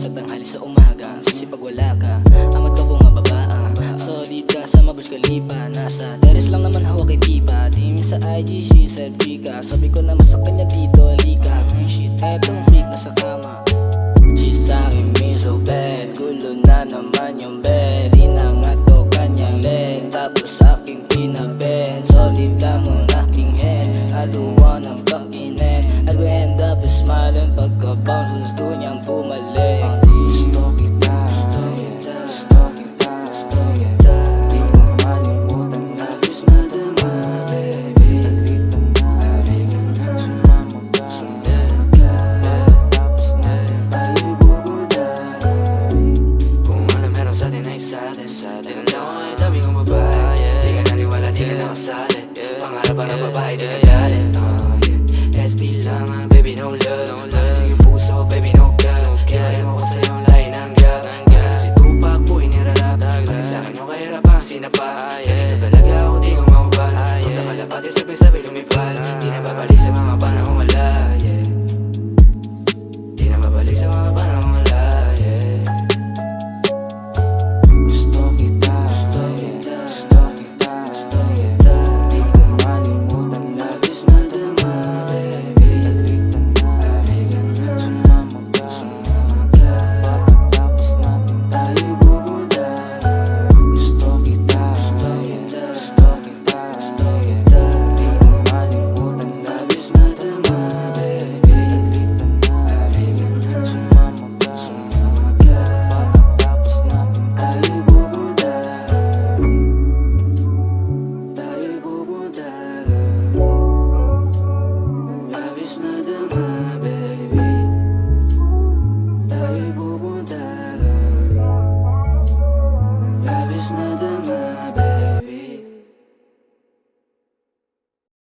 sa tanghali sa umaga. Kasi pag wala ka, amat ka bunga babaa. Solid ka sa Burj Khalifa. Nasa terrace lang naman hawak kay pipa. Di mo sa IG, she said Pika. Sabi ko naman sa kanya dito, halika. Good shit, etong freak na sa kama. She's sa'king me so bad. Gulo na naman yung bed. Inangat ko kanyang leg, tapos aking pinabend. Solid lang ang aking head, I don't wanna fucking end. And we end up smiling pagka-bounce, gusto niyang bumalik.